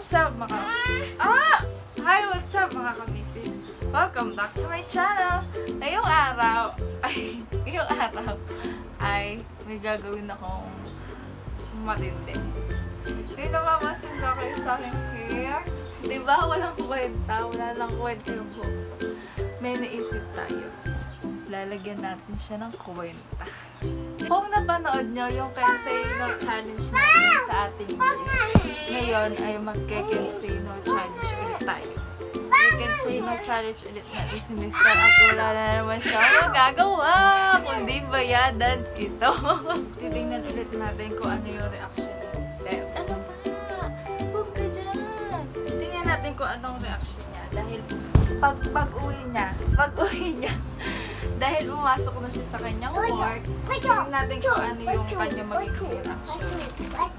what's up mga... Hi, what's up mga kamisis? Welcome back to my channel. Ngayong araw ay may gagawin akong matindi. Dito mamasin ka kayo sa aking hair. Diba? Walang kwenta. Wala lang kwenta yung buhok. May naisip tayo. Lalagyan natin siya ng kwenta. Kung napanood nyo yung Kensei-no challenge natin sa ating list, ngayon ay mag-Kensei-no challenge ulit tayo. Kensei-no challenge ulit natin si Mr. at wala na naman siya magagawa kundi bayadan ito. Titingnan ulit natin kung ano yung reaction ni Mr. Ano ba? Huwag ka dyan. Tingnan natin kung anong reaction niya dahil pag-uwi niya, dahil umasok na siya sa kanyang work, tingnan natin kung ano yung kanya magiging reaction.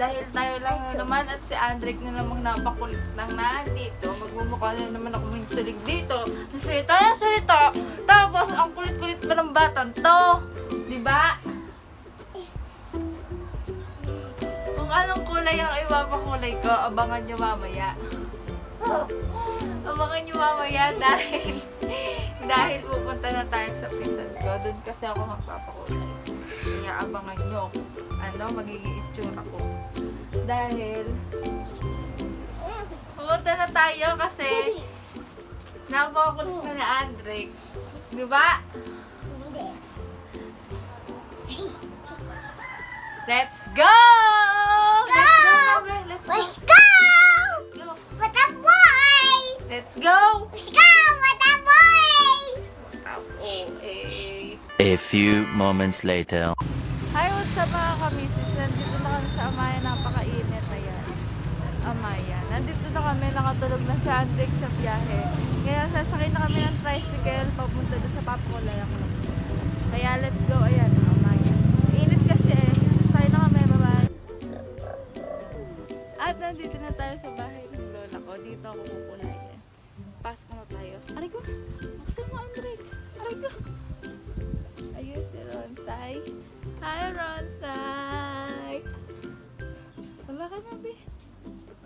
Dahil tayo lang na naman at si Andrick na namang napakulit lang na dito, magmumukha na naman ako ng tulig dito. Nasalita. Tapos, ang kulit-kulit pa ng batang to. Diba? Kung anong kulay ang ipapakulay ko, abangan nyo mamaya. Abangan nyo mamaya dahil pupunta na tayo sa pinsan ko. Doon kasi ako magpapakulay. Kaya abangan nyo ano magiging itsura ko. Dahil pupunta na tayo kasi napakakulit na ni Andrick. Diba? Let's go! Let's go! What a boy! Let's go! Let's go! What a boy! A few moments later. Hi, what's up mga kamisis? Nandito na kami sa Amaya. Napakainit na yan. Amaya. Nandito na kami. Nakatulog na sa Andrick sa biyahe. Ngayon, sasakay na kami ng tricycle papunta doon sa Papakulayan ko. Kaya let's go. Ayan, Amaya. Init kasi eh. Sakay na kami. Bye-bye. At nandito na tayo sa bahay ng lola ko. Dito ako kukulayan. Pasok na tayo. Aray ko! Buksan mo, Andrick! Aray ko! Ayun si Ronsay. Hi, Ronsay! Wala ka na, be.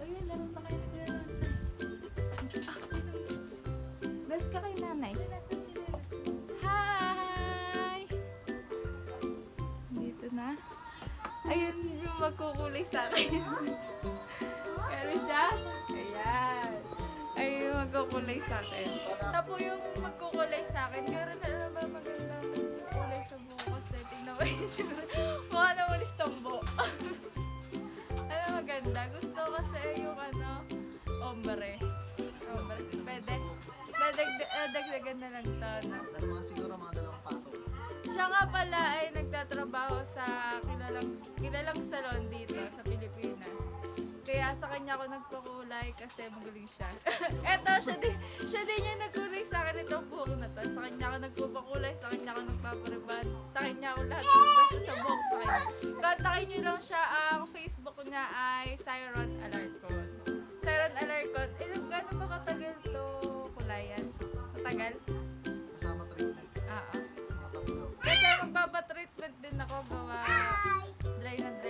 Ayun, laro pa kayo na Ronsay. Best ka kay nanay. Hi! Dito na. Ayun yung magkukulay sa akin. Ano siya? Ayan. Ayun yung magkukulay sa akin. Tapos yung magkukulay sa akin, gano'n na naman magandang kulay sa buhok kasi tingnan mo yung sure. Mukha na walis tombo. Ano maganda? Gusto kasi yung ombre. Pwede. Dagdagan na lang to. No? Siguro mga dalawang pato. Siya nga pala ay nagtatrabaho sa kilalang salon dito sa Pilipinas. Kaya sa kanya ako nagpakulay kasi magaling siya. Eto, siya din yung nagkulay sa akin itong buhok na to. Sa kanya ako nagpapakulay, sa kanya ako nagpapariban, sa kanya ako lahat basta sa buhok sa kanya. Kontakin nyo lang siya, ang Facebook niya ay Siron Alarcon. Siron Alarcon, gano'n ba katagal to kulayan? Matagal? Kasama treatment. Oo. Mga tatlo. Kasi magpapatreatment din ako gawa dry na yung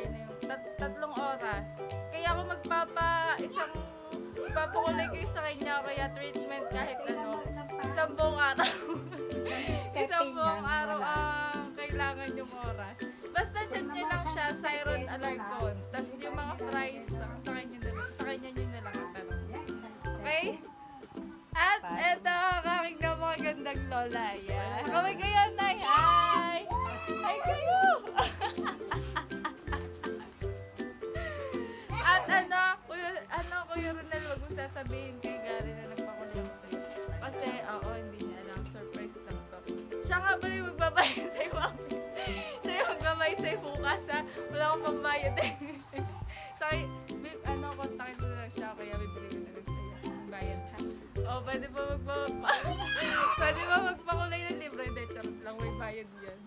3 oras. Kaya ako magpapakulay kayo sa kanya kaya treatment kahit isang buong araw. Isang buong araw ang kailangan yung oras. Basta chat nyo lang siya, Siron Alarcon. Tapos yung mga fries, sa kanya nyo na lang ang tanong. Okay? At eto ang aking napakagandang lola. Yan. Kamay kayo, Nay. Hi! Hi kayo! At Kuya Ronel, wag mong sasabihin kay Gary na nagpakulay ako sa'yo. Kasi, hindi niya alam. Surprise lang to. Siya nga pala yung magbabayad sa'yo, mami. Siya yung magbabayad sa'yo bukas, ha? Wala akong pambayad eh. Kontakin ko na lang siya, kaya bibigay ko na lang sa'yo. Bayad, ha? Pwede ba magpakulay ng libre? Hindi, charot lang, may bayad yun.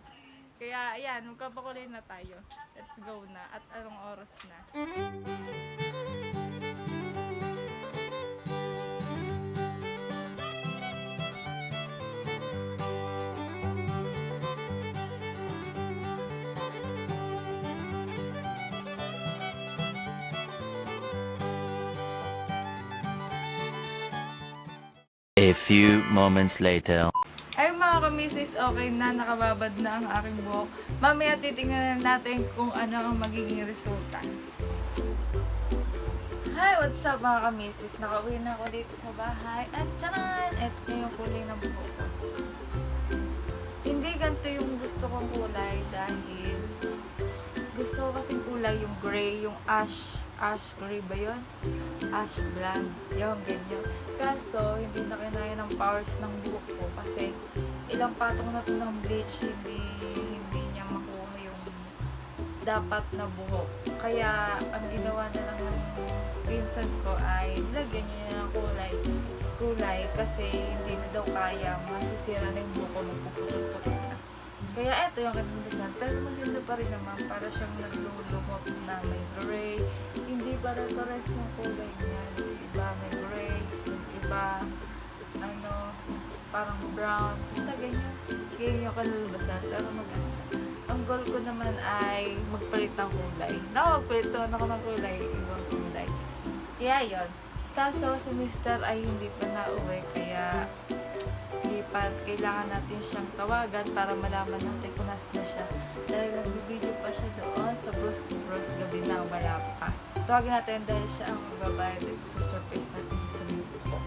Kaya, ayan, magpapakulay na tayo. Let's go na. At anong oras na? A few moments later. Ay mga kamisis, okay na, nakababad na ang aking buhok. Mamaya titingnan natin kung ano ang magiging resulta. Hi, what's up mga kamisis? Nakauwi na ako dito sa bahay. At tsaran! Ito na yung kulay ng buhok ko. Hindi ganito yung gusto kong kulay dahil gusto ko kasing kulay yung gray, yung ash gray ba yun? Ash blonde. Yung ganyan. Kaso, hindi na kinaya ng powers ng buhok ko kasi ilang patong na ito ng bleach, hindi niya makuha yung dapat na buhok. Kaya, ang ginawa na lang ng pinsan ko ay nilagyan niya ng kulay kasi hindi na daw kaya, masisira na yung buhok ko, magpuputol-putol na. Kaya eto yung kanilisan, pero maganda pa rin naman, para siyang naglulumot na may gray. Hindi pare-pares yung kulay niya. Yung iba may gray, yung iba parang brown. Basta ganyan. Ganyan yung kanilisan, pero maganda. Ang goal ko naman ay magpalit ng kulay. Magpalit ako ng kulay, ibang kulay. Kaya yun. Kaso si Mr. ay hindi pa nauwi, kaya kailangan natin siyang tawagan para malaman natin kung nasa na siya. Dahil nagbibideo pa siya doon sa Bros gabi na wala pa. Tawagin natin dahil siya ang magbabayad at susurprise natin siya sa music ko.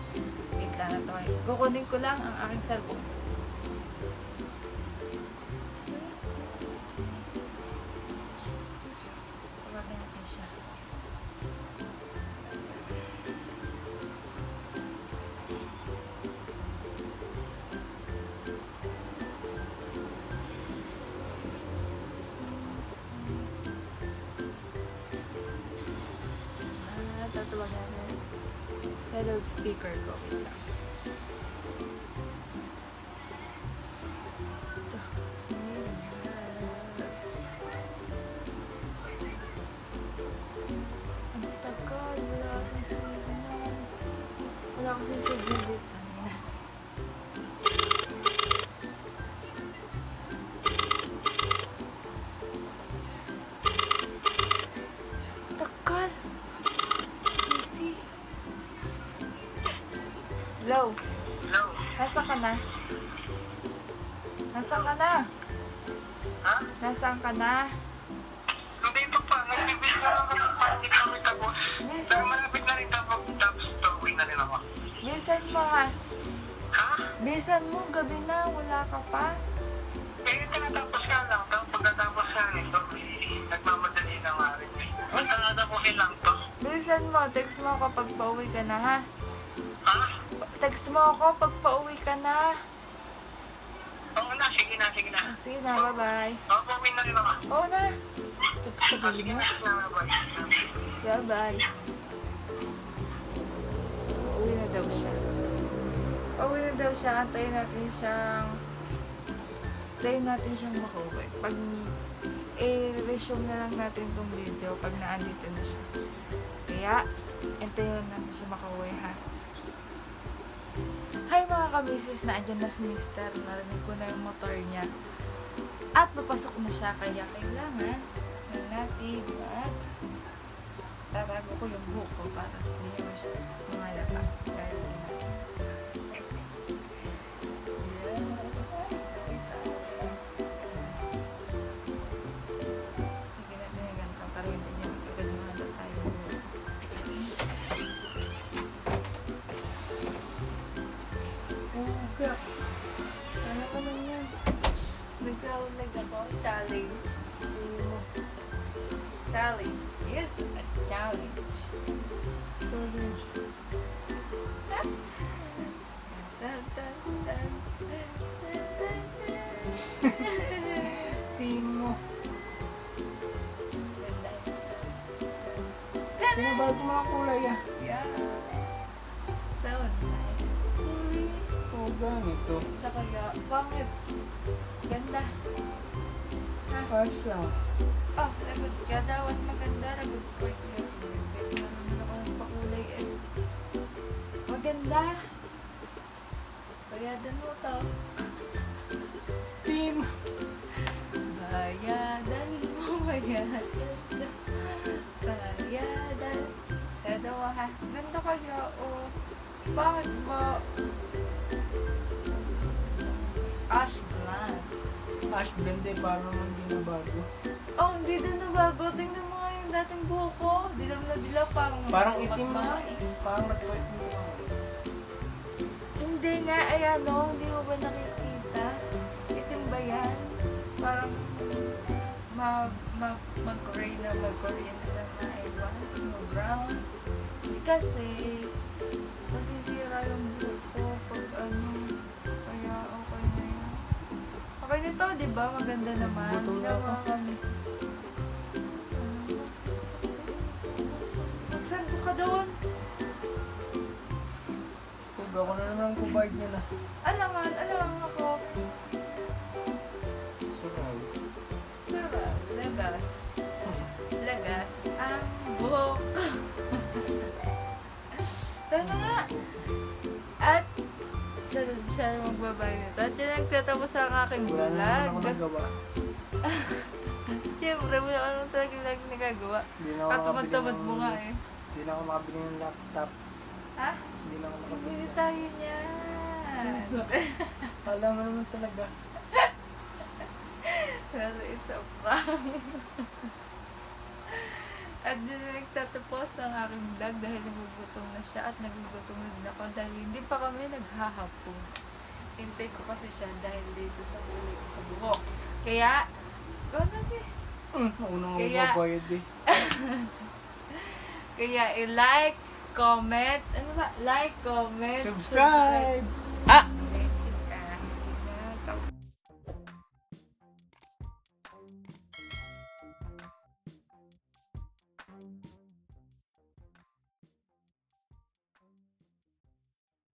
Wait lang na tawagin. Kukunin ko lang ang aking cellphone. Tawagin natin siya. Tatawagan natin. Hello, speaker ko. Wait lang. Ang tagal. Wala akong signal. Wala kasi signal din sa amin. Tagal. Busy. Hello? Hello? Nasaan ka na? Nasaan ka na? Ha? Nasaan ka na? Hindi pa. Nagbibis na lang kasi hindi kami tapos. Bisan, Pero malapit na rin tapos pauwi na rin ako. bisan mo ha. Ha? Bisan mo, gabi na, wala ka pa. Eh, tinatapos ka lang. Tapos pagkatapos ka nito, nagmamadali na nga rin. Basta natapusin lang to. Bisan mo, text mo ako pag pauwi ka na ha. Ha? Text mo ako pag pauwi ka na. Oo na, sige na. Ah, sige na, bye-bye. Pauwi na rin ako. Oo na. Sige Tagal mo. na, bye. Bye-bye. Pauwi na daw siya. Pauwi na daw siya. Antayin natin siyang makauwi. Pag i-resume na lang natin tong video pag naandito na siya. Kaya, antayin lang natin siya makauwi ha. Hi mga kamisis, na andyan na si Mr. Narinig ko na yung motor niya. At papasok na siya, kaya kailangan na natin tatago ko yung buhok ko para hindi naman siya mahalata. Kaya sige natin yung ganito para hindi niya agad mahalata yung buhok. Uga. Ano ka man yan? Nagkaulag ako. Challenge. Challenge. Yes, a challenge. Challenge. Dun, dun, dun. Timo. Ganda. Pinabago mo ang kulay ah. Yeah. So nice. Uy. Oo, ganito. Nakaya. Bakit? Ganda. Ayos lang. Oh, lagot ka daw at maganda. Lagot ko yun. Pwede naman ako ng pakulay eh. Maganda. Bayadan mo to. Team. Bayadan mo, bayadan. Bayadan. Dalawa ha. Ganda kaya, oh. Bakit ba? Ash blonde. Ash blonde eh, parang hindi na bago. Oh, hindi din na bago. Tingnan mo nga yung dating buhok ko. Dilaw na dilaw, parang Itim na. magmamais. Parang nag-white mo na. Hindi nga, ayan o. Hindi mo ba nakikita? Itim ba yan? Parang mag-gray na mag-Korean na naiwan. Brown. Hindi kasi, masisira yung buhok ko pag ano. Kaya okay na yan. Okay na to, di ba? Maganda naman. Buto na ako. Magsan ka doon. Kung ako na naman ang kubayad niya na. Alaman ako. Sural. Sarap, lagas ang buhok. Tama nga. At siya magbabay nito. At yan nagtatapos ang aking Wala na naman ako vlog. nagawa. Siyempre, wala ka naman talaga lagi nagagawa. Hindi na ako Katamad-tamad makabili mo ng- nga eh. Hindi na ako makabili ng laptop. Ha? Hindi na ako makabili. Bili tayo niyan. Alam mo naman talaga. Pero it's a prank. At din na nagtatapos ang aking vlog dahil nagugutom na siya at nagugutom na din ako dahil hindi pa kami naghahapon. Hintay ko kasi siya dahil dito sa ulo ko sa buhok. Kaya, go na eh. Unang Kaya- magbabayad eh. Kaya i-like, comment, ano ba? Like, comment, Subscribe!